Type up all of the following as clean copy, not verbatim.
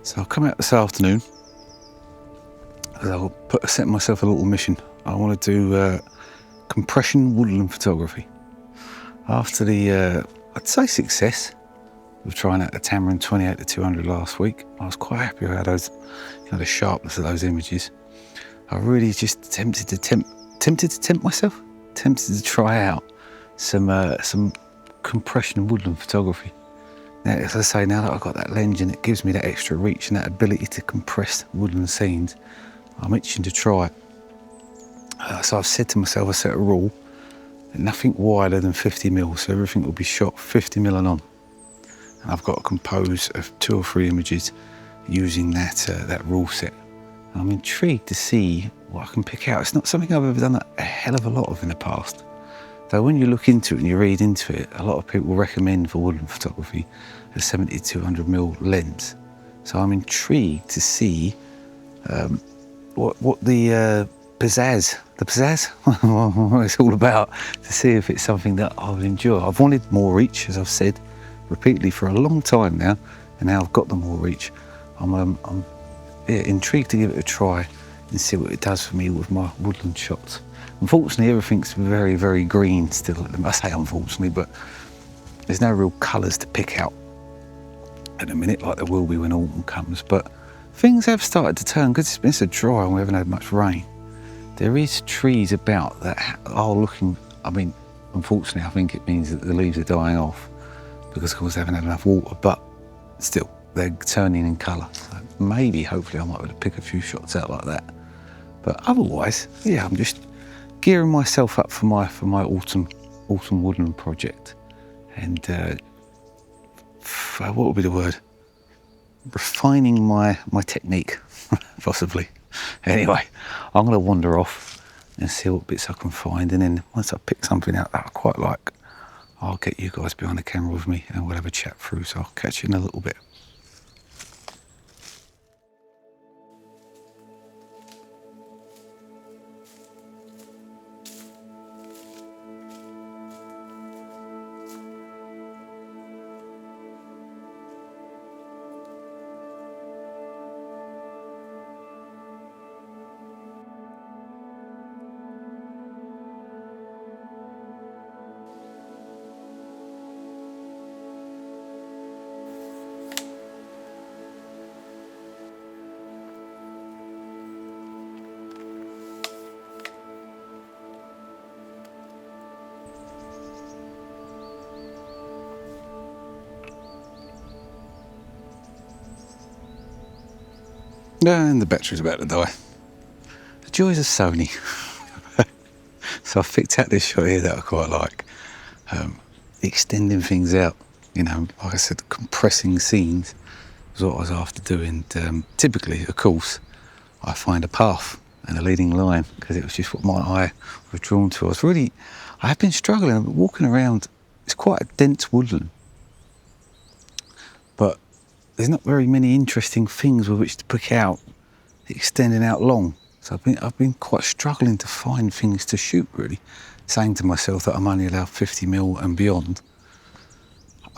So I'll come out this afternoon and I'll set myself a little mission. I want to do compression woodland photography. After the, I'd say success of trying out the Tamron 28-200 last week, I was quite happy with how those, the sharpness of those images. I really just tempted to tempt myself, tempted to try out some compression woodland photography. Now, as I say, now that I've got that lens and it gives me that extra reach and that ability to compress woodland scenes, I'm itching to try it. So I've said to myself, I set a rule, nothing wider than 50mm, so everything will be shot 50mm and on. And I've got to compose of 2 or 3 images using that rule set. And I'm intrigued to see what I can pick out. It's not something I've ever done a hell of a lot of in the past. So when you look into it and you read into it, a lot of people recommend for woodland photography a 70-200mm lens. So I'm intrigued to see what the pizzazz, what it's all about, to see if it's something that I would enjoy. I've wanted more reach, as I've said repeatedly for a long time now, and now I've got the more reach. I'm intrigued to give it a try and see what it does for me with my woodland shots. Unfortunately, everything's very, very green still. I say unfortunately, but there's no real colours to pick out at the minute, like there will be when autumn comes. But things have started to turn, because it's been so dry and we haven't had much rain. There is trees about that are looking, I mean, unfortunately, I think it means that the leaves are dying off because, of course, they haven't had enough water, but still, they're turning in colour. So maybe, hopefully, I might be able to pick a few shots out like that. But otherwise, yeah, I'm just gearing myself up for my autumn woodland project. And what would be the word? Refining my technique, possibly. Anyway, I'm going to wander off and see what bits I can find, and then once I pick something out that I quite like, I'll get you guys behind the camera with me and we'll have a chat through. So I'll catch you in a little bit. And the battery's about to die. The joys of Sony. So I've picked out this shot here that I quite like. Extending things out, like I said, compressing scenes is what I was after doing. Typically, of course, I find a path and a leading line because it was just what my eye was drawn to. I have been struggling. I've been walking around. It's quite a dense woodland, but there's not very many interesting things with which to pick out extending out long. So I've been quite struggling to find things to shoot, really. Saying to myself that I'm only allowed 50mm and beyond.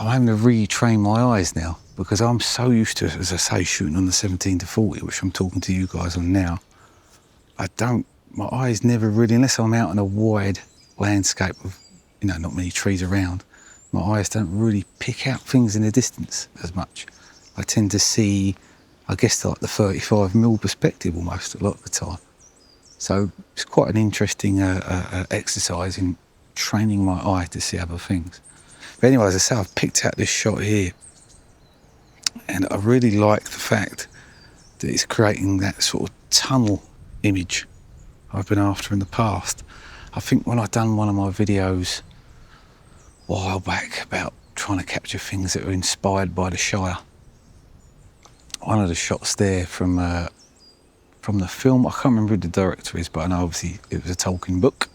I'm having to retrain my eyes now because I'm so used to, as I say, shooting on the 17-40, which I'm talking to you guys on now. My eyes never really, unless I'm out in a wide landscape with, not many trees around, my eyes don't really pick out things in the distance as much. I tend to see, I guess, like the 35mm perspective almost a lot of the time. So it's quite an interesting exercise in training my eye to see other things. But anyway, as I say, I've picked out this shot here, and I really like the fact that it's creating that sort of tunnel image I've been after in the past. I think when I've done one of my videos a while back about trying to capture things that are inspired by the Shire, one of the shots there from the film, I can't remember who the director is, but I know obviously it was a Tolkien book,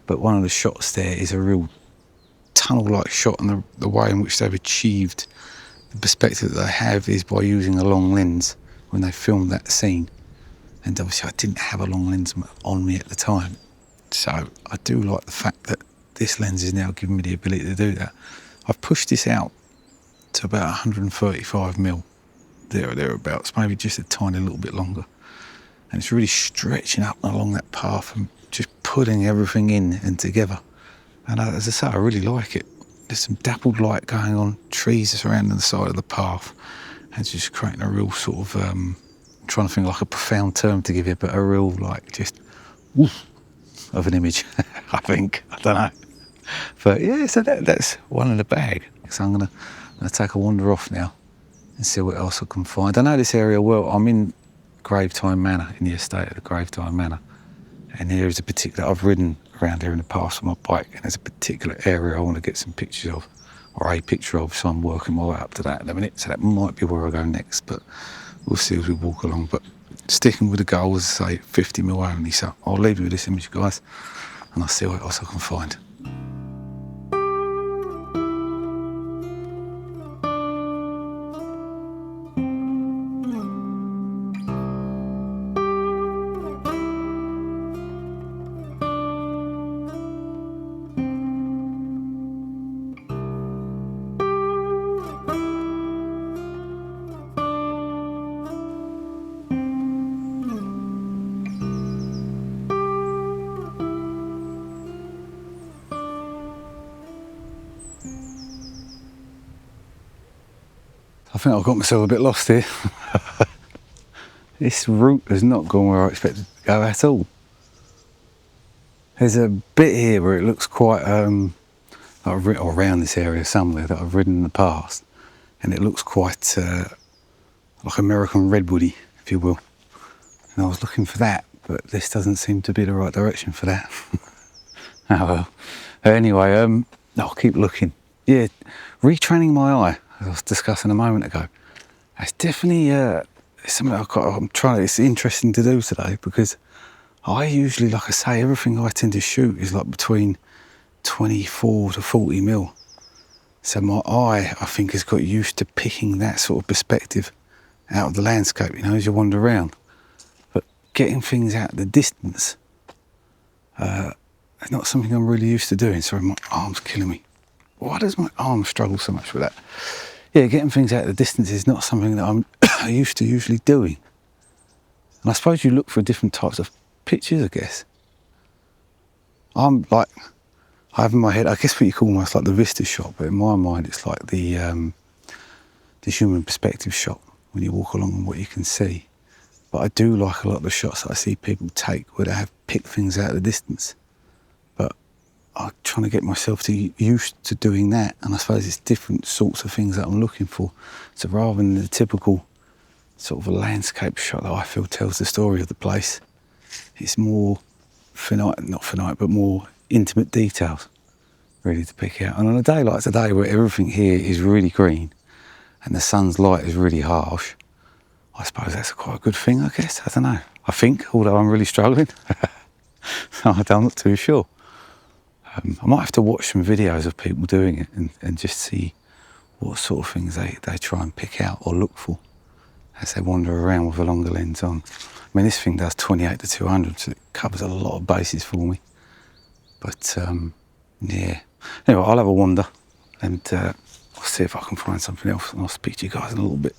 but one of the shots there is a real tunnel-like shot, and the way in which they've achieved the perspective that they have is by using a long lens when they filmed that scene. And obviously I didn't have a long lens on me at the time, so I do like the fact that this lens is now giving me the ability to do that. I've pushed this out to about 135mm, there or thereabouts, maybe just a tiny little bit longer. And it's really stretching up along that path and just putting everything in and together. And as I say, I really like it. There's some dappled light going on, trees surrounding the side of the path, and it's just creating a real sort of, trying to think like a profound term to give you, but a real like just woof of an image, I think. I don't know. But yeah, so that's one in the bag. So I'm gonna take a wander off now and see what else I can find. I know this area well. I'm in Gravetime Manor, in the estate of the Gravetime Manor. And there is a particular, I've ridden around here in the past on my bike, and there's a particular area I want to get some pictures of, or a picture of, so I'm working my way up to that in a minute. So that might be where I go next, but we'll see as we walk along. But sticking with the goal, as I say, 50mm only. So I'll leave you with this image, guys, and I'll see what else I can find. I think I've got myself a bit lost here. This route has not gone where I expected to go at all. There's a bit here where it looks quite, or around this area somewhere that I've ridden in the past, and it looks quite like American redwoody, if you will. And I was looking for that, but this doesn't seem to be the right direction for that. Oh well. Anyway, I'll keep looking. Yeah, retraining my eye, as I was discussing a moment ago. It's definitely something I'm trying. It's interesting to do today, because I usually, like I say, everything I tend to shoot is like between 24 to 40mm. So my eye, I think, has got used to picking that sort of perspective out of the landscape, you know, as you wander around. But getting things out of the distance, it's not something I'm really used to doing. Sorry, my arm's killing me. Why does my arm struggle so much with that? Yeah, getting things out of the distance is not something that I'm used to usually doing. And I suppose you look for different types of pictures, I guess. I'm like, I have in my head, I guess what you call almost like the vista shot, but in my mind it's like the human perspective shot, when you walk along and what you can see. But I do like a lot of the shots that I see people take where they have picked things out of the distance. But I'm trying to get myself used to doing that, and I suppose it's different sorts of things that I'm looking for. So rather than the typical sort of a landscape shot that I feel tells the story of the place, it's more not finite, but more intimate details really to pick out. And on a day like today, where everything here is really green and the sun's light is really harsh, I suppose that's quite a good thing, I guess. I don't know. I think, although I'm really struggling. I'm not too sure. I might have to watch some videos of people doing it and just see what sort of things they try and pick out or look for as they wander around with a longer lens on. I mean, this thing does 28 to 200, so it covers a lot of bases for me. But yeah. Anyway, I'll have a wander and I'll see if I can find something else, and I'll speak to you guys in a little bit.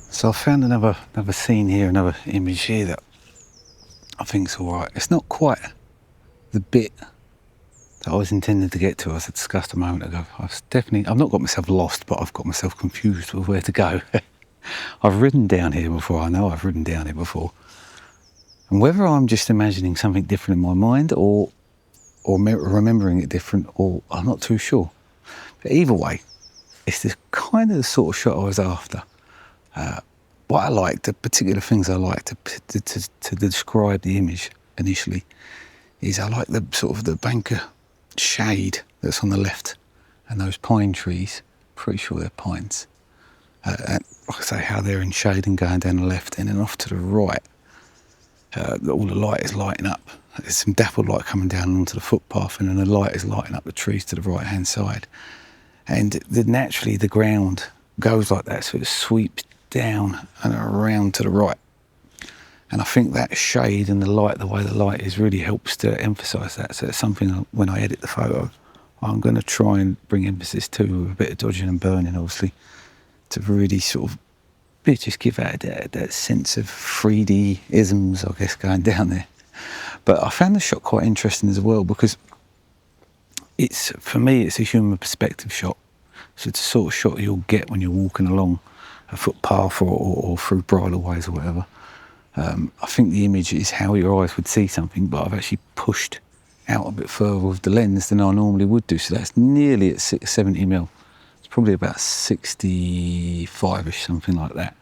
So I found another scene here, another image here that I think's all right. It's not quite the bit that I was intending to get to, as I discussed a moment ago. I've not got myself lost, but I've got myself confused with where to go. I've ridden down here before. I know I've ridden down here before. And whether I'm just imagining something different in my mind or remembering it different, or I'm not too sure. But either way, it's this kind of the sort of shot I was after. What I like, the particular things I like to describe the image initially, is I like the sort of the bank of shade that's on the left, and those pine trees, pretty sure they're pines. And like I say, how they're in shade and going down the left, and then off to the right, all the light is lighting up. There's some dappled light coming down onto the footpath, and then the light is lighting up the trees to the right hand side. And naturally the ground goes like that, so it sweeps down and around to the right. And I think that shade and the light, the way the light is, really helps to emphasise that. So it's something when I edit the photo, I'm going to try and bring emphasis to, with a bit of dodging and burning, obviously, to really sort of just give out that sense of 3D isms, I guess, going down there. But I found the shot quite interesting as well, because for me, it's a human perspective shot. So it's a sort of shot you'll get when you're walking along a footpath or through bridleways or whatever. I think the image is how your eyes would see something, but I've actually pushed out a bit further with the lens than I normally would do. So that's nearly at 70mm. It's probably about 65ish, something like that,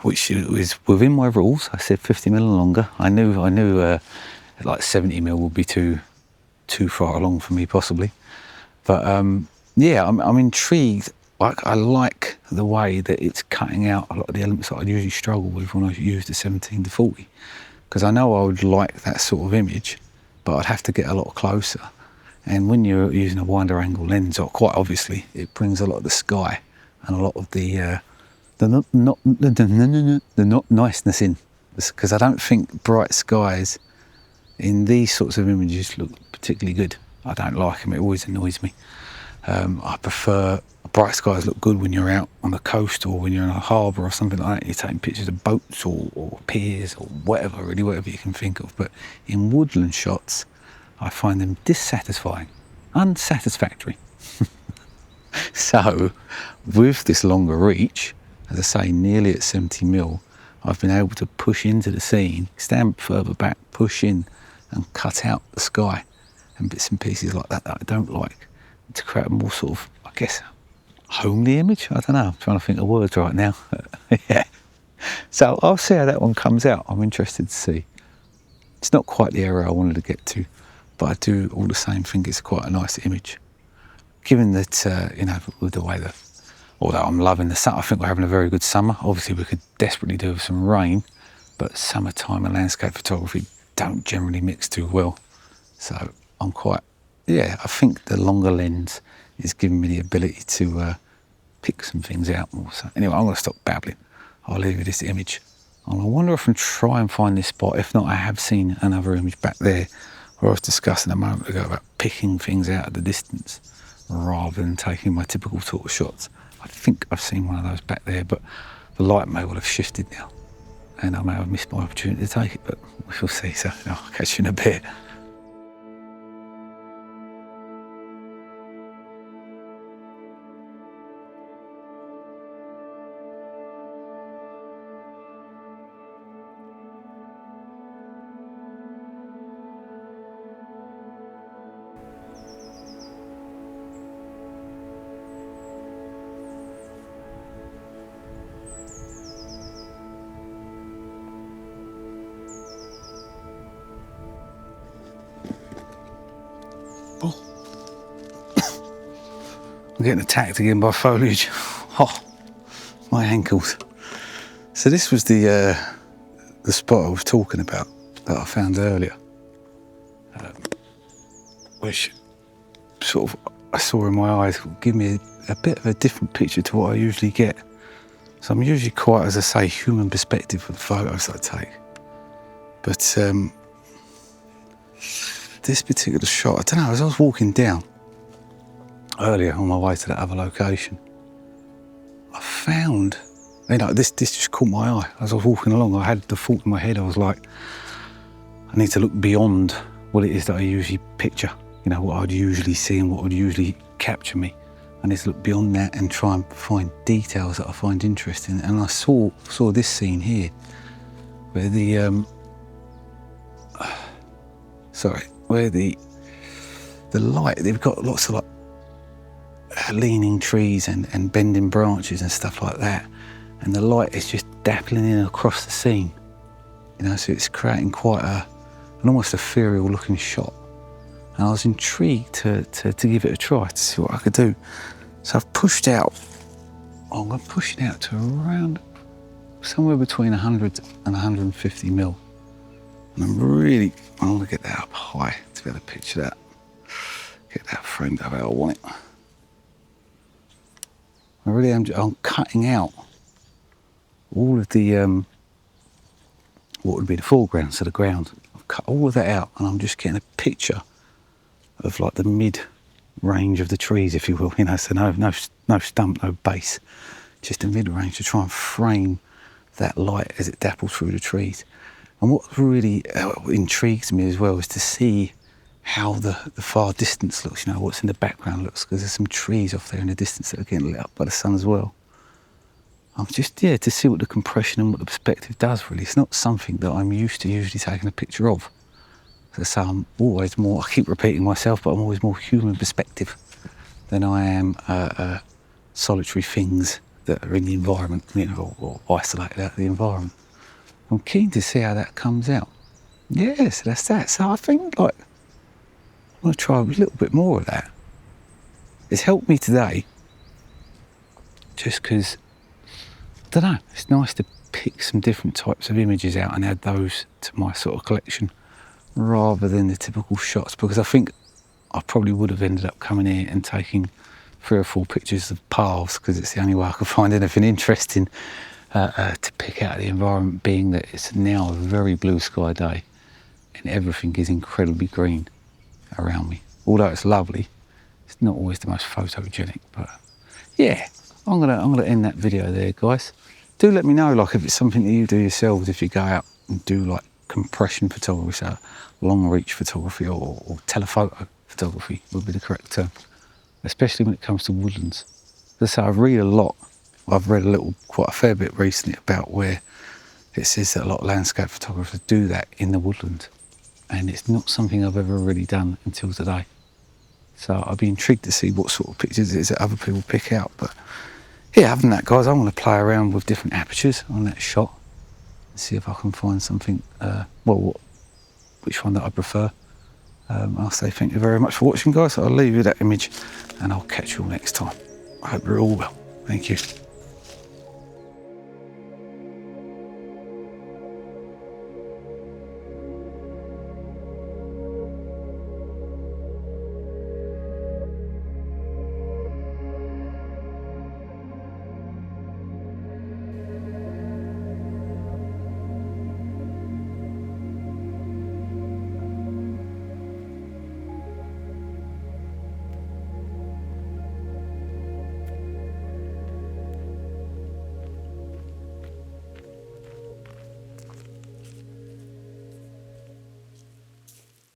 which is within my rules. I said 50mm and longer. I knew like 70mm would be too far along for me, possibly. But yeah, I'm intrigued. I like the way that it's cutting out a lot of the elements that I usually struggle with when I use the 17-40, because I know I would like that sort of image, but I'd have to get a lot closer. And when you're using a wider angle lens, or quite obviously, it brings a lot of the sky and a lot of the not niceness in, because I don't think bright skies in these sorts of images look particularly good. I don't like them. It always annoys me. I prefer bright skies look good when you're out on the coast or when you're in a harbour or something like that. You're taking pictures of boats or piers or whatever, really, whatever you can think of. But in woodland shots, I find them dissatisfying, unsatisfactory. So with this longer reach, as I say, nearly at 70mm, I've been able to push into the scene, stand further back, push in and cut out the sky and bits and pieces like that I don't like, to create a more sort of, I guess, homely image. I don't know, I'm trying to think of words right now. Yeah. So I'll see how that one comes out. I'm interested to see. It's not quite the area I wanted to get to, but I do all the same think it's quite a nice image. Given that, you know, with the way that, although I'm loving the sun, I think we're having a very good summer. Obviously we could desperately do with some rain, but summertime and landscape photography don't generally mix too well. So I'm quite, yeah, I think the longer lens is giving me the ability to pick some things out more. So anyway, I'm going to stop babbling. I'll leave you this image. And I wonder if I can try and find this spot. If not, I have seen another image back there where I was discussing a moment ago about picking things out at the distance rather than taking my typical sort of shots. I think I've seen one of those back there, but the light may well have shifted now and I may have missed my opportunity to take it, but we shall see. So I'll catch you in a bit. I'm getting attacked again by foliage. Oh, my ankles. So this was the spot I was talking about that I found earlier, which sort of I saw in my eyes give me a bit of a different picture to what I usually get. So I'm usually quite, as I say, human perspective for the photos that I take. But this particular shot, I don't know, as I was walking down earlier on my way to that other location, I found, you know, this just caught my eye. As I was walking along, I had the thought in my head, I was like, I need to look beyond what it is that I usually picture, you know, what I'd usually see and what would usually capture me. I need to look beyond that and try and find details that I find interesting. And I saw this scene here, where the light, they've got lots of like leaning trees and bending branches and stuff like that, and the light is just dappling in across the scene, you know, so it's creating quite an almost ethereal looking shot. And I was intrigued to give it a try, to see what I could do. So I've pushed out, I'm pushing out to around somewhere between 100 and 150 mil. And I'm going to get that up high to be able to picture that, get that framed up how I want it. I really am, I'm cutting out all of the what would be the foreground, so the ground. I've cut all of that out, and I'm just getting a picture of like the mid range of the trees, if you will, you know, so no stump, no base, just a mid range to try and frame that light as it dapples through the trees. And what really intrigues me as well is to see how the far distance looks, you know, what's in the background looks, because there's some trees off there in the distance that are getting lit up by the sun as well. I'm just, yeah, to see what the compression and what the perspective does really. It's not something that I'm used to usually taking a picture of. So I'm always more, I keep repeating myself, but I'm always more human perspective than I am solitary things that are in the environment, you know, or isolated out of the environment. I'm keen to see how that comes out. Yes, that's that. So I think like, I want to try a little bit more of that. It's helped me today just because, I don't know, it's nice to pick some different types of images out and add those to my sort of collection rather than the typical shots, because I think I probably would have ended up coming here and taking 3 or 4 pictures of paths, because it's the only way I could find anything interesting to pick out of the environment, being that it's now a very blue sky day and everything is incredibly green around me. Although it's lovely, it's not always the most photogenic, but yeah, I'm gonna end that video there, guys. Do let me know, like, if it's something that you do yourselves, if you go out and do like compression photography, so long reach photography, or telephoto photography would be the correct term, especially when it comes to woodlands. As I say, I've read quite a fair bit recently about where it says that a lot of landscape photographers do that in the woodland, and it's not something I've ever really done until today. So I'd be intrigued to see what sort of pictures it is that other people pick out. But yeah, other than that, guys, I'm going to play around with different apertures on that shot and see if I can find something, which one that I prefer. I'll say thank you very much for watching, guys. I'll leave you that image and I'll catch you all next time. I hope you're all well. Thank you.